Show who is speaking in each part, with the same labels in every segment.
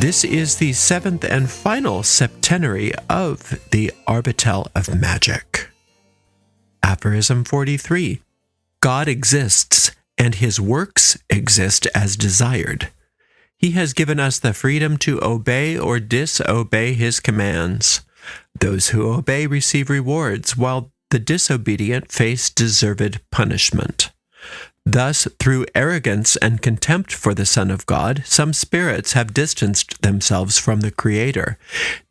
Speaker 1: This is the seventh and final septenary of the Arbatel of Magic. Aphorism 43. God exists, and his works exist as desired. He has given us the freedom to obey or disobey his commands. Those who obey receive rewards, while the disobedient face deserved punishment. Thus, through arrogance and contempt for the Son of God, some spirits have distanced themselves from the Creator.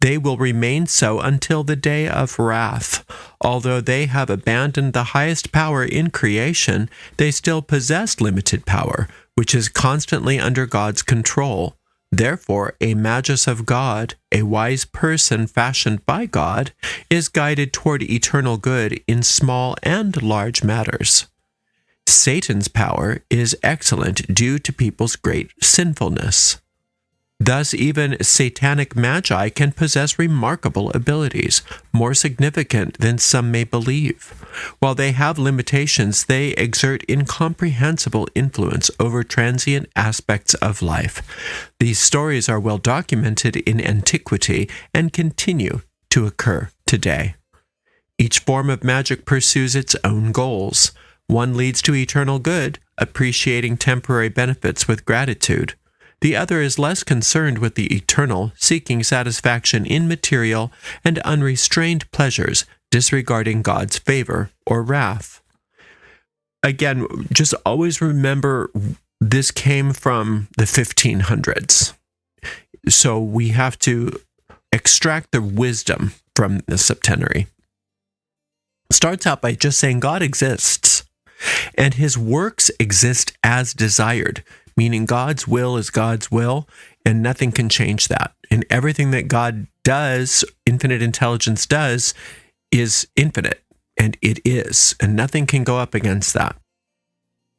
Speaker 1: They will remain so until the day of wrath. Although they have abandoned the highest power in creation, they still possess limited power, which is constantly under God's control. Therefore, a magus of God, a wise person fashioned by God, is guided toward eternal good in small and large matters. Satan's power is excellent due to people's great sinfulness. Thus, even satanic magi can possess remarkable abilities, more significant than some may believe. While they have limitations, they exert incomprehensible influence over transient aspects of life. These stories are well documented in antiquity and continue to occur today. Each form of magic pursues its own goals. One leads to eternal good, appreciating temporary benefits with gratitude. The other is less concerned with the eternal, seeking satisfaction in material and unrestrained pleasures, disregarding God's favor or wrath. Again, just always remember this came from the 1500s. So we have to extract the wisdom from the septenary. It starts out by just saying God exists. And his works exist as desired, meaning God's will is God's will, and nothing can change that. And everything that God does, infinite intelligence does, is infinite, and it is, and nothing can go up against that.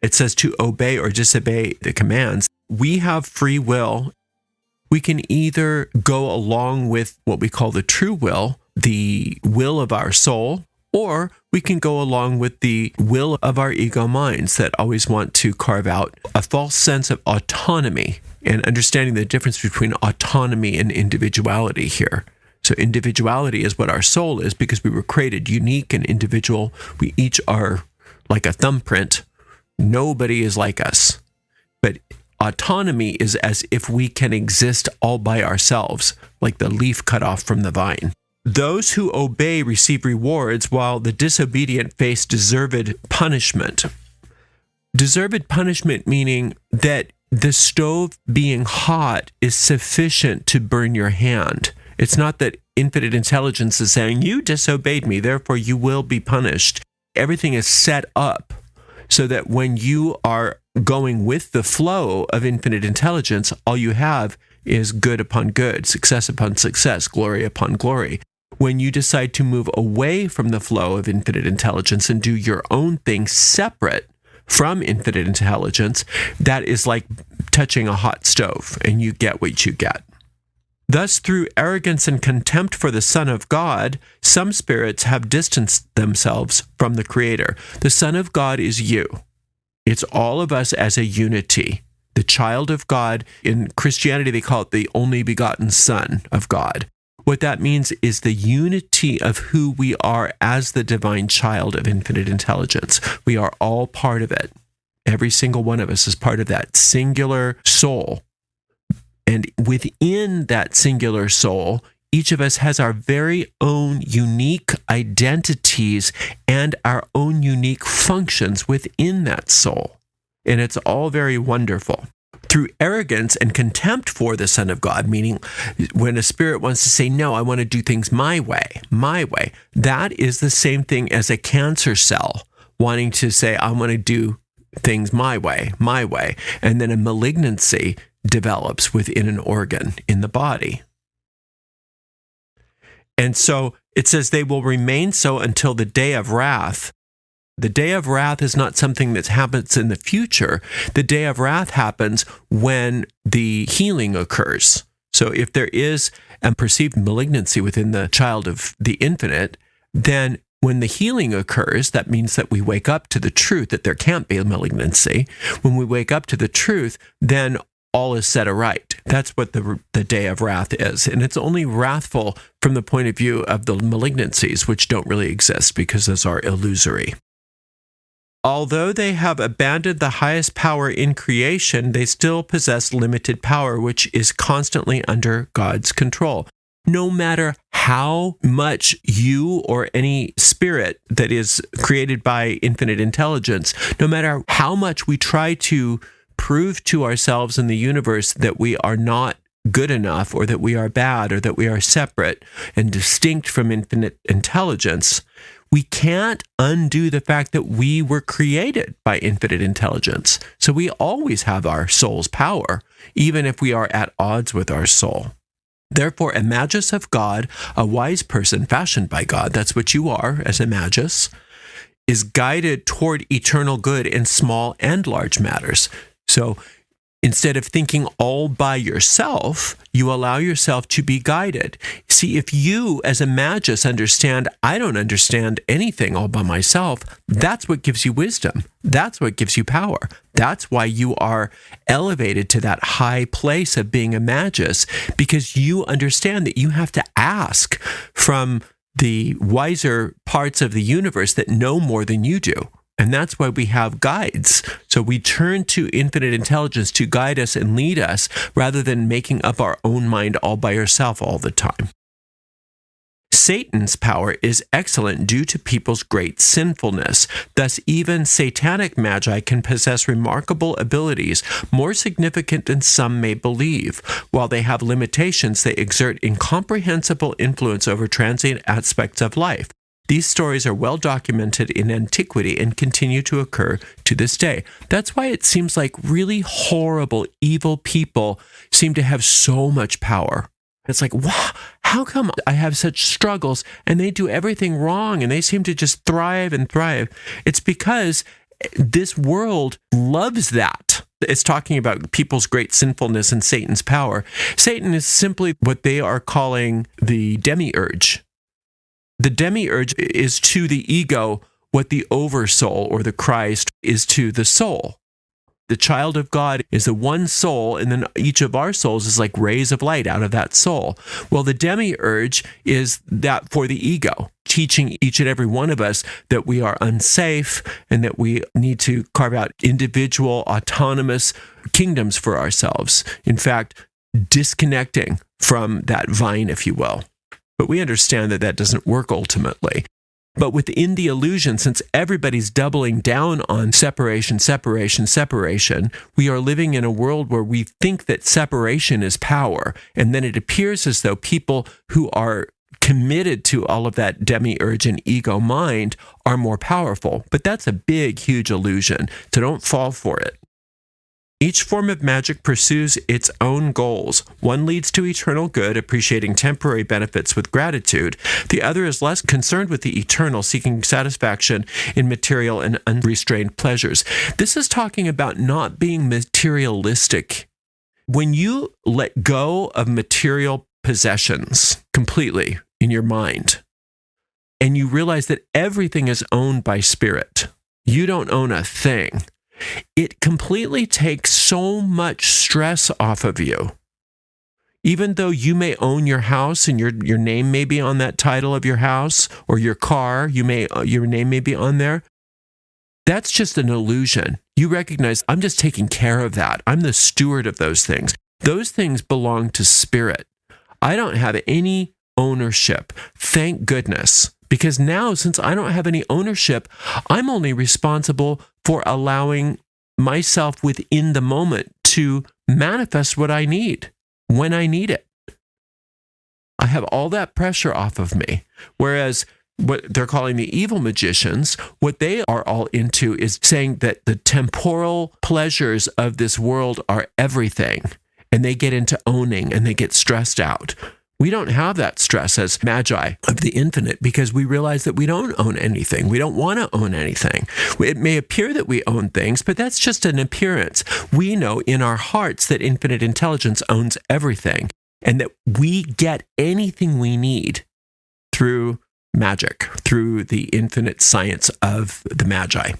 Speaker 1: It says to obey or disobey the commands. We have free will. We can either go along with what we call the true will, the will of our soul, or we can go along with the will of our ego minds that always want to carve out a false sense of autonomy and understanding the difference between autonomy and individuality here. So individuality is what our soul is because we were created unique and individual. We each are like a thumbprint. Nobody is like us. But autonomy is as if we can exist all by ourselves, like the leaf cut off from the vine. Those who obey receive rewards, while the disobedient face deserved punishment. Deserved punishment meaning that the stove being hot is sufficient to burn your hand. It's not that infinite intelligence is saying, you disobeyed me, therefore you will be punished. Everything is set up so that when you are going with the flow of infinite intelligence, all you have is good upon good, success upon success, glory upon glory. When you decide to move away from the flow of infinite intelligence and do your own thing separate from infinite intelligence, that is like touching a hot stove, and you get what you get. Thus, through arrogance and contempt for the Son of God, some spirits have distanced themselves from the Creator. The Son of God is you. It's all of us as a unity. The child of God, in Christianity, they call it the only begotten Son of God. What that means is the unity of who we are as the divine child of infinite intelligence. We are all part of it. Every single one of us is part of that singular soul. And within that singular soul, each of us has our very own unique identities and our own unique functions within that soul. And it's all very wonderful. Through arrogance and contempt for the Son of God, meaning when a spirit wants to say, no, I want to do things my way, that is the same thing as a cancer cell wanting to say, I want to do things my way. And then a malignancy develops within an organ in the body. And so it says they will remain so until the day of wrath. The day of wrath is not something that happens in the future. The day of wrath happens when the healing occurs. So if there is a perceived malignancy within the child of the infinite, then when the healing occurs, that means that we wake up to the truth that there can't be a malignancy. When we wake up to the truth, then all is set aright. That's what the day of wrath is. And it's only wrathful from the point of view of the malignancies, which don't really exist because those are illusory. Although they have abandoned the highest power in creation, they still possess limited power, which is constantly under God's control. No matter how much you or any spirit that is created by infinite intelligence, no matter how much we try to prove to ourselves in the universe that we are not good enough, or that we are bad, or that we are separate and distinct from infinite intelligence, we can't undo the fact that we were created by infinite intelligence. So we always have our soul's power, even if we are at odds with our soul. Therefore, a magus of God, a wise person fashioned by God, that's what you are as a magus, is guided toward eternal good in small and large matters. So instead of thinking all by yourself, you allow yourself to be guided. See, if you as a magus understand, I don't understand anything all by myself, that's what gives you wisdom. That's what gives you power. That's why you are elevated to that high place of being a magus, because you understand that you have to ask from the wiser parts of the universe that know more than you do. And that's why we have guides. So we turn to infinite intelligence to guide us and lead us, rather than making up our own mind all by yourself all the time. Satan's power is excellent due to people's great sinfulness. Thus, even satanic magi can possess remarkable abilities, more significant than some may believe. While they have limitations, they exert incomprehensible influence over transient aspects of life. These stories are well documented in antiquity and continue to occur to this day. That's why it seems like really horrible, evil people seem to have so much power. It's like, wow, how come I have such struggles and they do everything wrong and they seem to just thrive and thrive? It's because this world loves that. It's talking about people's great sinfulness and Satan's power. Satan is simply what they are calling the demiurge. The demiurge is to the ego what the oversoul or the Christ is to the soul. The child of God is the one soul, and then each of our souls is like rays of light out of that soul. Well, the demiurge is that for the ego, teaching each and every one of us that we are unsafe and that we need to carve out individual, autonomous kingdoms for ourselves. In fact, disconnecting from that vine, if you will. But we understand that that doesn't work ultimately. But within the illusion, since everybody's doubling down on separation, we are living in a world where we think that separation is power. And then it appears as though people who are committed to all of that demiurge and ego mind are more powerful. But that's a big, huge illusion. So don't fall for it. Each form of magic pursues its own goals. One leads to eternal good, appreciating temporary benefits with gratitude. The other is less concerned with the eternal, seeking satisfaction in material and unrestrained pleasures. This is talking about not being materialistic. When you let go of material possessions completely in your mind, and you realize that everything is owned by spirit, you don't own a thing. It completely takes so much stress off of you. Even though you may own your house and your name may be on that title of your house, or your car, your name may be on there. That's just an illusion. You recognize, I'm just taking care of that. I'm the steward of those things. Those things belong to spirit. I don't have any ownership. Thank goodness. Because now, since I don't have any ownership, I'm only responsible for allowing myself within the moment to manifest what I need when I need it. I have all that pressure off of me. Whereas what they're calling the evil magicians, what they are all into is saying that the temporal pleasures of this world are everything. And they get into owning and they get stressed out. We don't have that stress as magi of the infinite because we realize that we don't own anything. We don't want to own anything. It may appear that we own things, but that's just an appearance. We know in our hearts that infinite intelligence owns everything and that we get anything we need through magic, through the infinite science of the magi.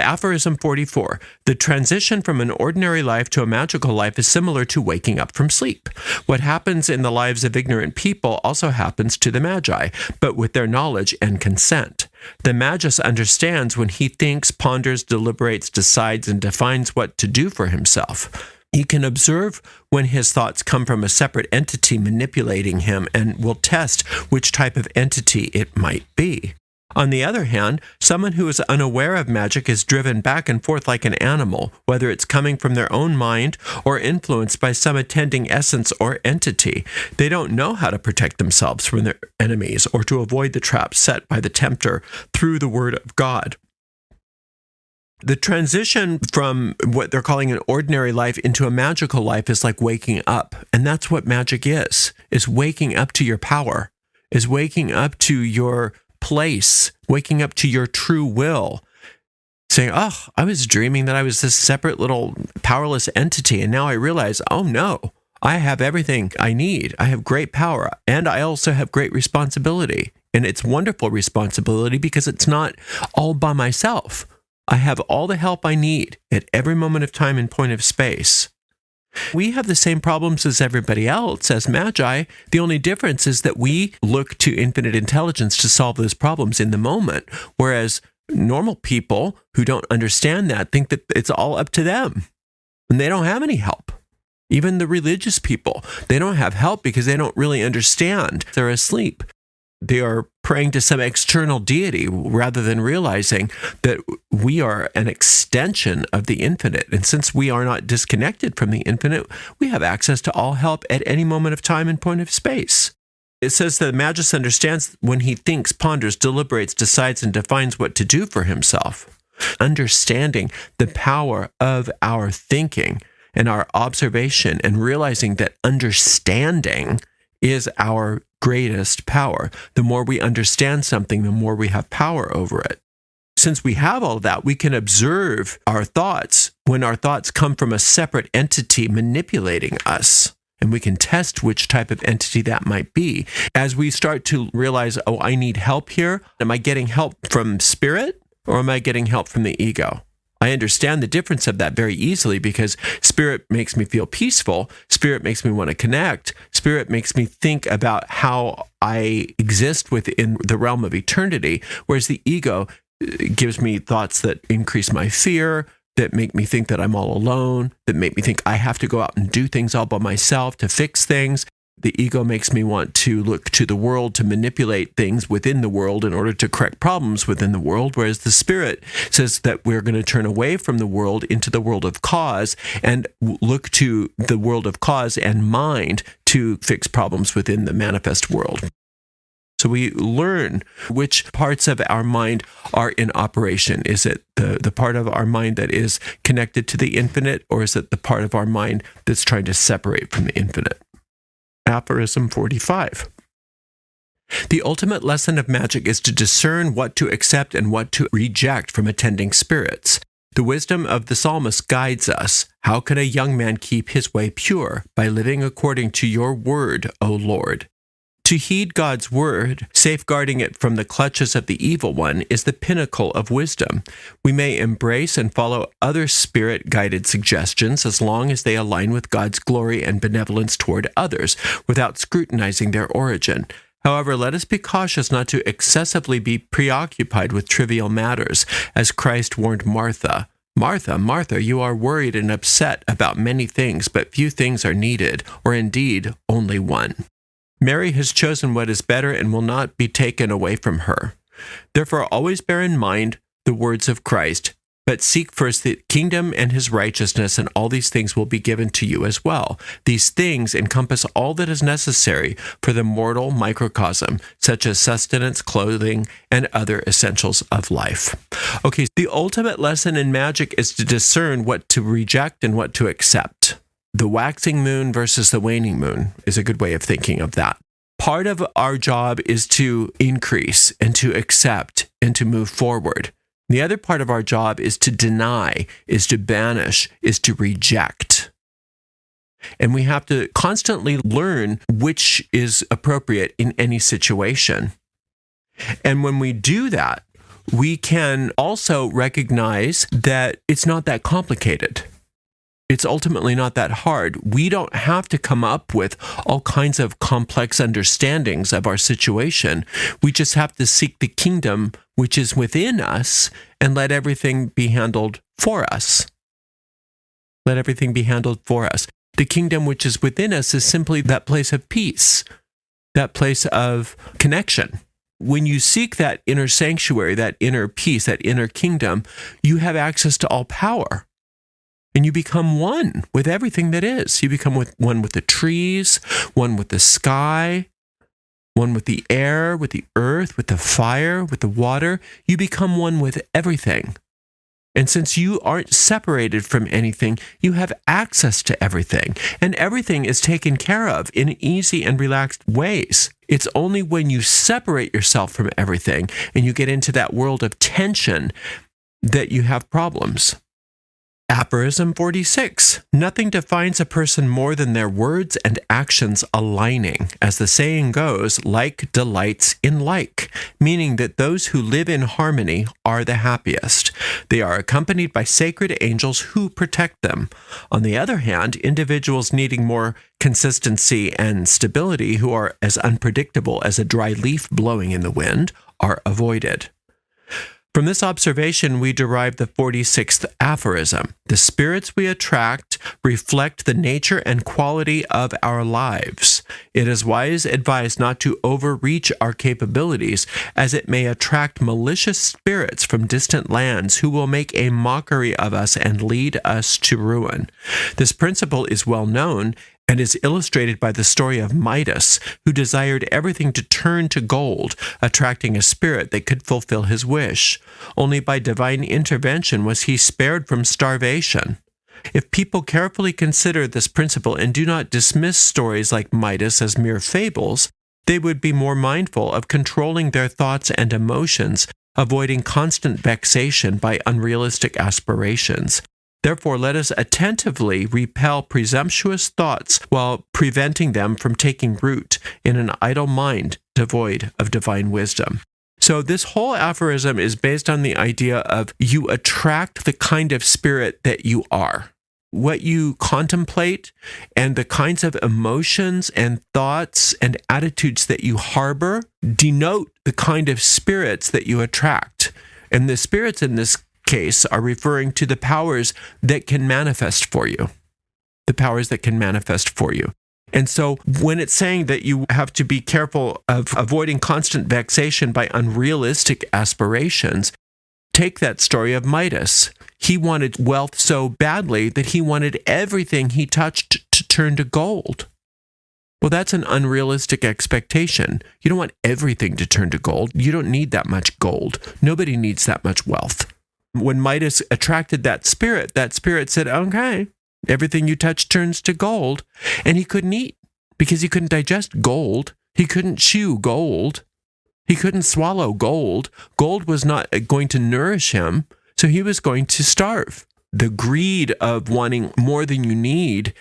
Speaker 1: Aphorism 44. The transition from an ordinary life to a magical life is similar to waking up from sleep. What happens in the lives of ignorant people also happens to the Magi, but with their knowledge and consent. The Magus understands when he thinks, ponders, deliberates, decides, and defines what to do for himself. He can observe when his thoughts come from a separate entity manipulating him and will test which type of entity it might be. On the other hand, someone who is unaware of magic is driven back and forth like an animal, whether it's coming from their own mind or influenced by some attending essence or entity. They don't know how to protect themselves from their enemies or to avoid the traps set by the tempter through the word of God. The transition from what they're calling an ordinary life into a magical life is like waking up. And that's what magic is waking up to your power, is waking up to your place, waking up to your true will, saying, oh, I was dreaming that I was this separate little powerless entity. And now I realize, oh no, I have everything I need. I have great power. And I also have great responsibility. And it's wonderful responsibility because it's not all by myself. I have all the help I need at every moment of time and point of space. We have the same problems as everybody else as Magi. The only difference is that we look to infinite intelligence to solve those problems in the moment, whereas normal people who don't understand that think that it's all up to them, and they don't have any help. Even the religious people, they don't have help because they don't really understand. They're asleep. They are praying to some external deity rather than realizing that we are an extension of the infinite. And since we are not disconnected from the infinite, we have access to all help at any moment of time and point of space. It says that the Magus understands when he thinks, ponders, deliberates, decides, and defines what to do for himself. Understanding the power of our thinking and our observation and realizing that understanding is our greatest power. The more we understand something, the more we have power over it. Since we have all of that, we can observe our thoughts when our thoughts come from a separate entity manipulating us. And we can test which type of entity that might be. As we start to realize, oh, I need help here. Am I getting help from spirit or am I getting help from the ego? I understand the difference of that very easily because spirit makes me feel peaceful. Spirit makes me want to connect. Spirit makes me think about how I exist within the realm of eternity, whereas the ego gives me thoughts that increase my fear, that make me think that I'm all alone, that make me think I have to go out and do things all by myself to fix things. The ego makes me want to look to the world to manipulate things within the world in order to correct problems within the world, whereas the spirit says that we're going to turn away from the world into the world of cause and look to the world of cause and mind to fix problems within the manifest world. So we learn which parts of our mind are in operation. Is it the part of our mind that is connected to the infinite, or is it the part of our mind that's trying to separate from the infinite? Aphorism 45. The ultimate lesson of magic is to discern what to accept and what to reject from attending spirits. The wisdom of the psalmist guides us. How can a young man keep his way pure? By living according to your word, O Lord. To heed God's word, safeguarding it from the clutches of the evil one, is the pinnacle of wisdom. We may embrace and follow other spirit-guided suggestions as long as they align with God's glory and benevolence toward others, without scrutinizing their origin. However, let us be cautious not to excessively be preoccupied with trivial matters, as Christ warned Martha. Martha, Martha, you are worried and upset about many things, but few things are needed, or indeed only one. Mary has chosen what is better and will not be taken away from her. Therefore, always bear in mind the words of Christ, but seek first the kingdom and his righteousness, and all these things will be given to you as well. These things encompass all that is necessary for the mortal microcosm, such as sustenance, clothing, and other essentials of life. Okay, the ultimate lesson in magic is to discern what to reject and what to accept. The waxing moon versus the waning moon is a good way of thinking of that. Part of our job is to increase and to accept and to move forward. The other part of our job is to deny, is to banish, is to reject. And we have to constantly learn which is appropriate in any situation. And when we do that, we can also recognize that it's not that complicated. It's ultimately not that hard. We don't have to come up with all kinds of complex understandings of our situation. We just have to seek the kingdom which is within us and let everything be handled for us. Let everything be handled for us. The kingdom which is within us is simply that place of peace, that place of connection. When you seek that inner sanctuary, that inner peace, that inner kingdom, you have access to all power. And you become one with everything that is. You become one with the trees, one with the sky, one with the air, with the earth, with the fire, with the water. You become one with everything. And since you aren't separated from anything, you have access to everything. And everything is taken care of in easy and relaxed ways. It's only when you separate yourself from everything and you get into that world of tension that you have problems. Aphorism 46. Nothing defines a person more than their words and actions aligning. As the saying goes, like delights in like, meaning that those who live in harmony are the happiest. They are accompanied by sacred angels who protect them. On the other hand, individuals needing more consistency and stability, who are as unpredictable as a dry leaf blowing in the wind, are avoided. From this observation, we derive the 46th aphorism. The spirits we attract reflect the nature and quality of our lives. It is wise advised not to overreach our capabilities, as it may attract malicious spirits from distant lands who will make a mockery of us and lead us to ruin. This principle is well known and is illustrated by the story of Midas, who desired everything to turn to gold, attracting a spirit that could fulfill his wish. Only by divine intervention was he spared from starvation. If people carefully consider this principle and do not dismiss stories like Midas as mere fables, they would be more mindful of controlling their thoughts and emotions, avoiding constant vexation by unrealistic aspirations. Therefore, let us attentively repel presumptuous thoughts while preventing them from taking root in an idle mind devoid of divine wisdom. So this whole aphorism is based on the idea of you attract the kind of spirit that you are. What you contemplate and the kinds of emotions and thoughts and attitudes that you harbor denote the kind of spirits that you attract. And the spirits in this case are referring to the powers that can manifest for you. The powers that can manifest for you. And so when it's saying that you have to be careful of avoiding constant vexation by unrealistic aspirations, take that story of Midas. He wanted wealth so badly that he wanted everything he touched to turn to gold. Well, that's an unrealistic expectation. You don't want everything to turn to gold. You don't need that much gold. Nobody needs that much wealth. When Midas attracted that spirit said, okay, everything you touch turns to gold. And he couldn't eat because he couldn't digest gold. He couldn't chew gold. He couldn't swallow gold. Gold was not going to nourish him, so he was going to starve. The greed of wanting more than you need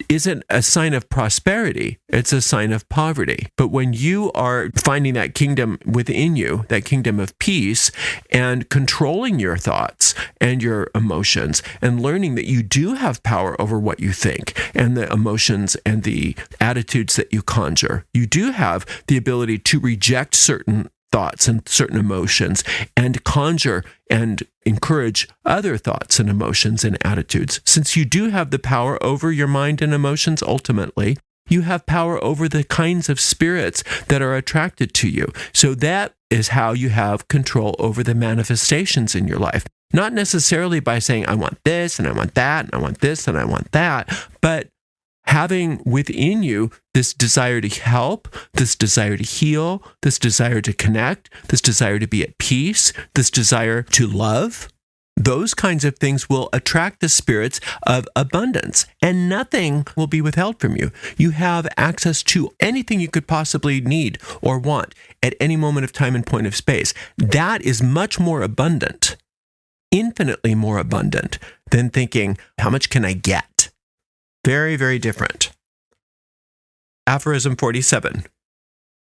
Speaker 1: isn't a sign of prosperity, it's a sign of poverty. But when you are finding that kingdom within you, that kingdom of peace, and controlling your thoughts and your emotions, and learning that you do have power over what you think, and the emotions and the attitudes that you conjure, you do have the ability to reject certain thoughts and certain emotions and conjure and encourage other thoughts and emotions and attitudes. Since you do have the power over your mind and emotions, ultimately, you have power over the kinds of spirits that are attracted to you. So that is how you have control over the manifestations in your life. Not necessarily by saying, I want this and I want that and I want this and I want that, but having within you this desire to help, this desire to heal, this desire to connect, this desire to be at peace, this desire to love, those kinds of things will attract the spirits of abundance, and nothing will be withheld from you. You have access to anything you could possibly need or want at any moment of time and point of space. That is much more abundant, infinitely more abundant than thinking, how much can I get? Very, very different. Aphorism 47.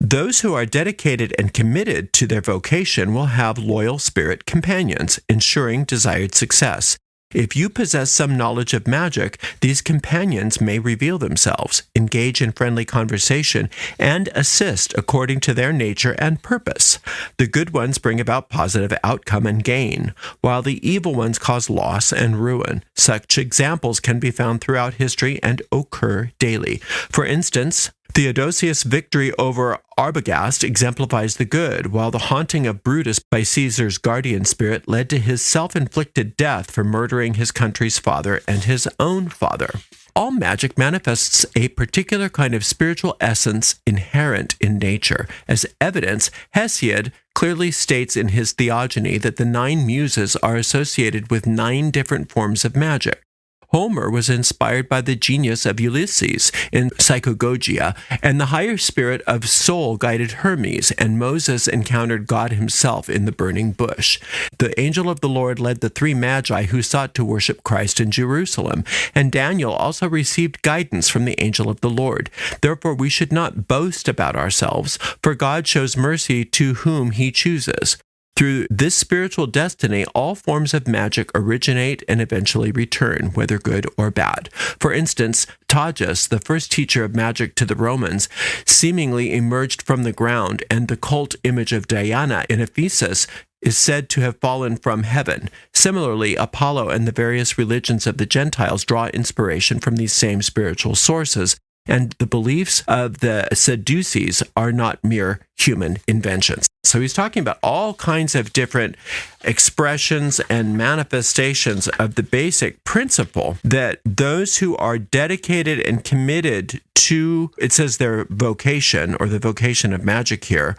Speaker 1: Those who are dedicated and committed to their vocation will have loyal spirit companions, ensuring desired success. If you possess some knowledge of magic, these companions may reveal themselves, engage in friendly conversation, and assist according to their nature and purpose. The good ones bring about positive outcome and gain, while the evil ones cause loss and ruin. Such examples can be found throughout history and occur daily. For instance, Theodosius' victory over Arbogast exemplifies the good, while the haunting of Brutus by Caesar's guardian spirit led to his self-inflicted death for murdering his country's father and his own father. All magic manifests a particular kind of spiritual essence inherent in nature. As evidence, Hesiod clearly states in his Theogony that the 9 muses are associated with 9 different forms of magic. Homer was inspired by the genius of Ulysses in Psychogogia, and the higher spirit of soul guided Hermes, and Moses encountered God himself in the burning bush. The angel of the Lord led the 3 magi who sought to worship Christ in Jerusalem, and Daniel also received guidance from the angel of the Lord. Therefore, we should not boast about ourselves, for God shows mercy to whom he chooses. Through this spiritual destiny, all forms of magic originate and eventually return, whether good or bad. For instance, Tagus, the first teacher of magic to the Romans, seemingly emerged from the ground, and the cult image of Diana in Ephesus is said to have fallen from heaven. Similarly, Apollo and the various religions of the Gentiles draw inspiration from these same spiritual sources, and the beliefs of the Sadducees are not mere human inventions. So he's talking about all kinds of different expressions and manifestations of the basic principle that those who are dedicated and committed to, it says their vocation, or the vocation of magic here,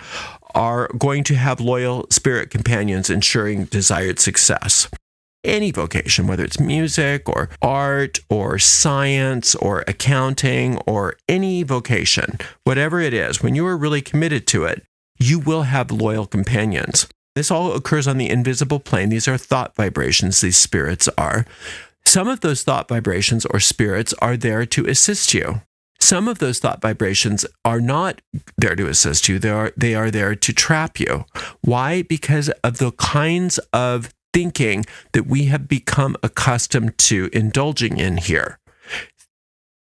Speaker 1: are going to have loyal spirit companions ensuring desired success. Any vocation, whether it's music or art or science or accounting or any vocation, whatever it is, when you are really committed to it, you will have loyal companions. This all occurs on the invisible plane. These are thought vibrations, these spirits are. Some of those thought vibrations or spirits are there to assist you. Some of those thought vibrations are not there to assist you. They are there to trap you. Why? Because of the kinds of thinking that we have become accustomed to indulging in here.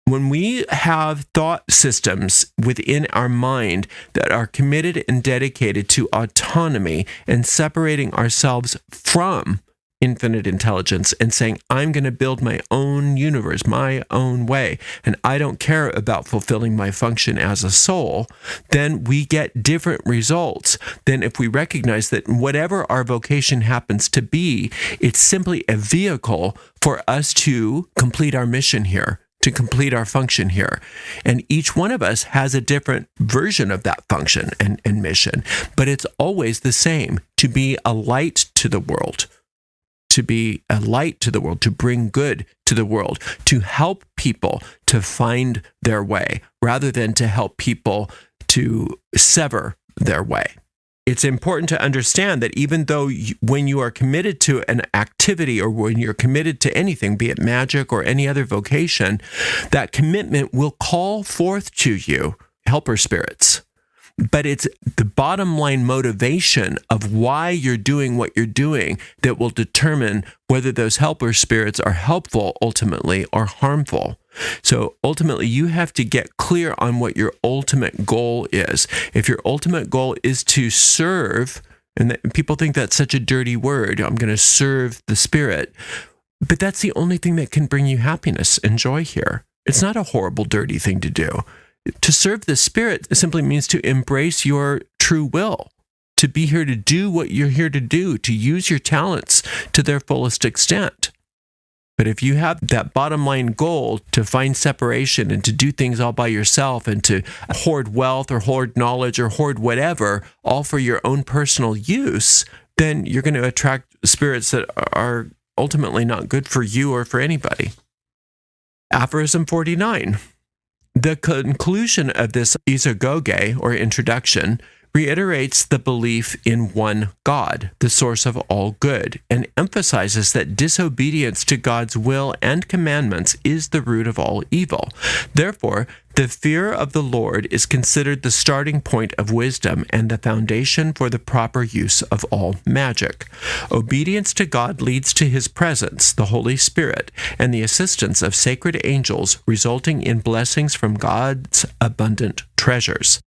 Speaker 1: When we have thought systems within our mind that are committed and dedicated to autonomy and separating ourselves from infinite intelligence and saying, I'm going to build my own universe, my own way, and I don't care about fulfilling my function as a soul, then we get different results than if we recognize that whatever our vocation happens to be, it's simply a vehicle for us to complete our mission here, to complete our function here. And each one of us has a different version of that function and mission, but it's always the same: to be a light to the world. To be a light to the world, to bring good to the world, to help people to find their way, rather than to help people to sever their way. It's important to understand that even though when you are committed to an activity, or when you're committed to anything, be it magic or any other vocation, that commitment will call forth to you helper spirits. But it's the bottom line motivation of why you're doing what you're doing that will determine whether those helper spirits are helpful ultimately or harmful. So ultimately, you have to get clear on what your ultimate goal is. If your ultimate goal is to serve, and people think that's such a dirty word, I'm going to serve the spirit, but that's the only thing that can bring you happiness and joy here. It's not a horrible, dirty thing to do. To serve the spirit simply means to embrace your true will, to be here to do what you're here to do, to use your talents to their fullest extent. But if you have that bottom line goal to find separation and to do things all by yourself and to hoard wealth or hoard knowledge or hoard whatever, all for your own personal use, then you're going to attract spirits that are ultimately not good for you or for anybody. Aphorism 49. The conclusion of this isagoge, or introduction, reiterates the belief in one God, the source of all good, and emphasizes that disobedience to God's will and commandments is the root of all evil. Therefore, The fear of the Lord is considered the starting point of wisdom and the foundation for the proper use of all magic. Obedience to God leads to his presence, the Holy Spirit, and the assistance of sacred angels, resulting in blessings from God's abundant treasures.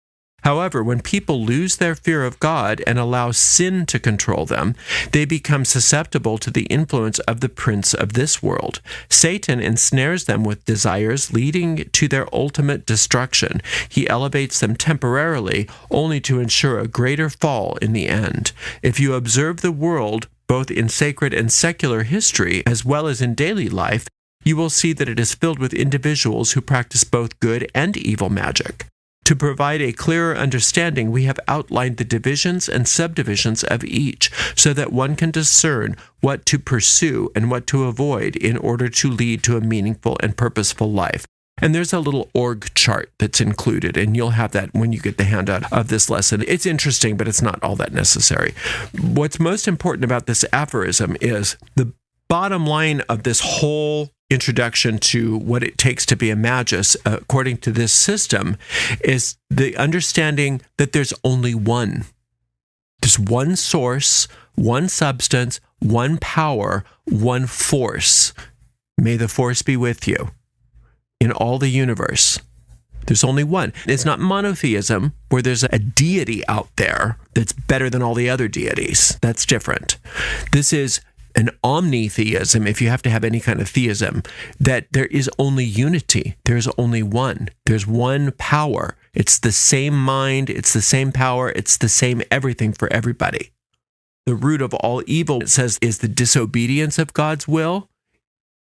Speaker 1: However, when people lose their fear of God and allow sin to control them, they become susceptible to the influence of the prince of this world. Satan ensnares them with desires leading to their ultimate destruction. He elevates them temporarily, only to ensure a greater fall in the end. If you observe the world, both in sacred and secular history, as well as in daily life, you will see that it is filled with individuals who practice both good and evil magic. To provide a clearer understanding, we have outlined the divisions and subdivisions of each so that one can discern what to pursue and what to avoid in order to lead to a meaningful and purposeful life. And there's a little org chart that's included, and you'll have that when you get the handout of this lesson. It's interesting, but it's not all that necessary. What's most important about this aphorism is the bottom line of this whole introduction to what it takes to be a magus, according to this system, is the understanding that there's only one. There's one source, one substance, one power, one force. May the force be with you in all the universe. There's only one. It's not monotheism, where there's a deity out there that's better than all the other deities. That's different. This is an omnitheism, if you have to have any kind of theism, that there is only unity. There's only one. There's one power. It's the same mind. It's the same power. It's the same everything for everybody. The root of all evil, it says, is the disobedience of God's will.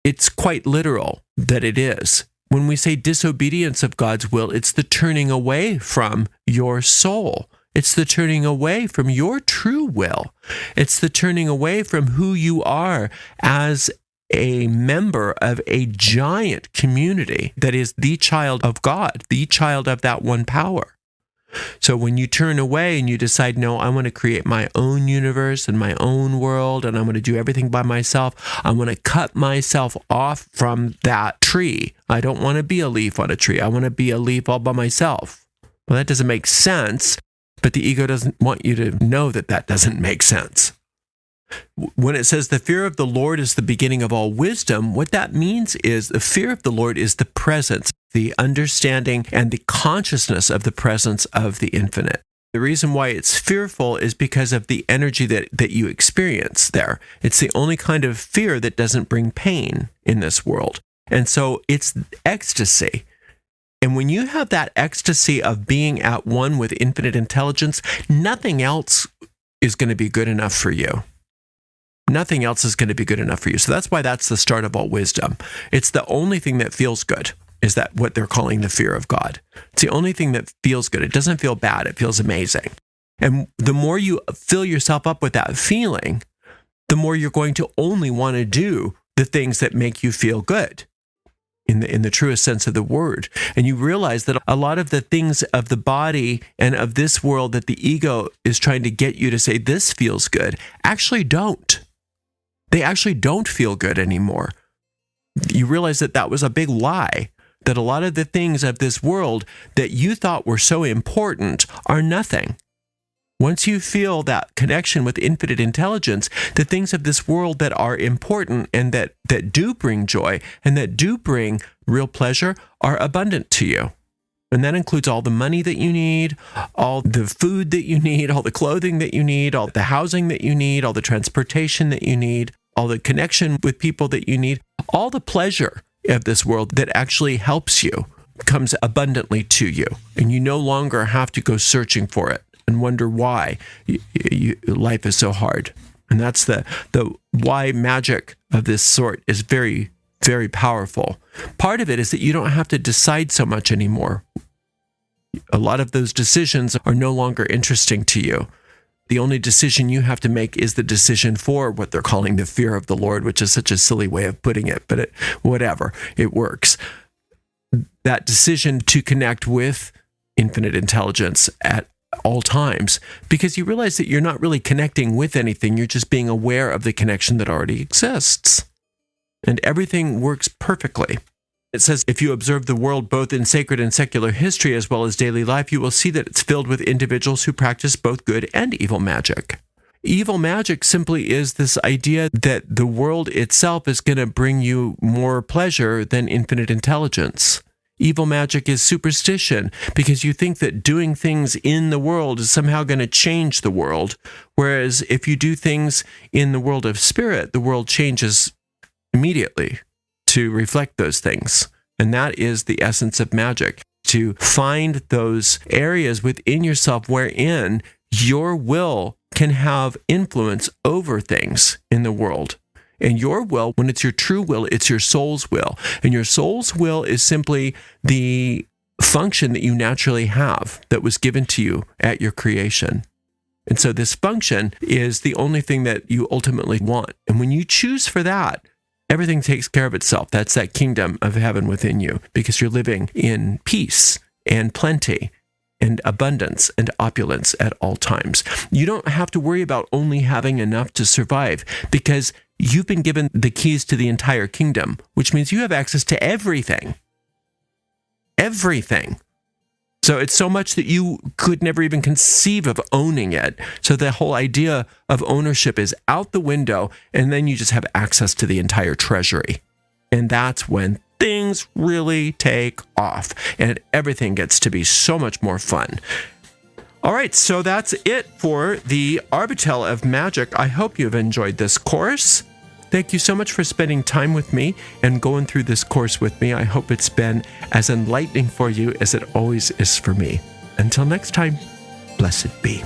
Speaker 1: It's quite literal that it is. When we say disobedience of God's will, it's the turning away from your soul. It's the turning away from your true will. It's the turning away from who you are as a member of a giant community that is the child of God, the child of that one power. So when you turn away and you decide, no, I want to create my own universe and my own world, and I'm going to do everything by myself, I want to cut myself off from that tree. I don't want to be a leaf on a tree. I want to be a leaf all by myself. Well, that doesn't make sense. But the ego doesn't want you to know that that doesn't make sense. When it says the fear of the Lord is the beginning of all wisdom, what that means is the fear of the Lord is the presence, the understanding, and the consciousness of the presence of the infinite. The reason why it's fearful is because of the energy that you experience there. It's the only kind of fear that doesn't bring pain in this world. And so it's ecstasy. And when you have that ecstasy of being at one with infinite intelligence, nothing else is going to be good enough for you. Nothing else is going to be good enough for you. So that's why that's the start of all wisdom. It's the only thing that feels good, is that what they're calling the fear of God. It's the only thing that feels good. It doesn't feel bad. It feels amazing. And the more you fill yourself up with that feeling, the more you're going to only want to do the things that make you feel good. In the truest sense of the word. And you realize that a lot of the things of the body and of this world that the ego is trying to get you to say, this feels good, actually don't. They actually don't feel good anymore. You realize that that was a big lie, that a lot of the things of this world that you thought were so important are nothing. Once you feel that connection with infinite intelligence, the things of this world that are important and that do bring joy and that do bring real pleasure are abundant to you. And that includes all the money that you need, all the food that you need, all the clothing that you need, all the housing that you need, all the transportation that you need, all the connection with people that you need, all the pleasure of this world that actually helps you comes abundantly to you. And you no longer have to go searching for it and wonder why life is so hard. And that's the why magic of this sort is very, very powerful. Part of it is that you don't have to decide so much anymore. A lot of those decisions are no longer interesting to you. The only decision you have to make is the decision for what they're calling the fear of the Lord, which is such a silly way of putting it, but whatever, it works. That decision to connect with infinite intelligence at all times, because you realize that you're not really connecting with anything, you're just being aware of the connection that already exists. And everything works perfectly. It says, if you observe the world both in sacred and secular history as well as daily life, you will see that it's filled with individuals who practice both good and evil magic. Evil magic simply is this idea that the world itself is going to bring you more pleasure than infinite intelligence. Evil magic is superstition because you think that doing things in the world is somehow going to change the world. Whereas if you do things in the world of spirit, the world changes immediately to reflect those things. And that is the essence of magic, to find those areas within yourself wherein your will can have influence over things in the world. And your will, when it's your true will, it's your soul's will. And your soul's will is simply the function that you naturally have that was given to you at your creation. And so this function is the only thing that you ultimately want. And when you choose for that, everything takes care of itself. That's that kingdom of heaven within you, because you're living in peace and plenty and abundance and opulence at all times. You don't have to worry about only having enough to survive, because you've been given the keys to the entire kingdom, which means you have access to everything. Everything. So it's so much that you could never even conceive of owning it. So the whole idea of ownership is out the window, and then you just have access to the entire treasury. And that's when things really take off, and everything gets to be so much more fun. All right, so that's it for the Arbatel of Magic. I hope you've enjoyed this course. Thank you so much for spending time with me and going through this course with me. I hope it's been as enlightening for you as it always is for me. Until next time, blessed be.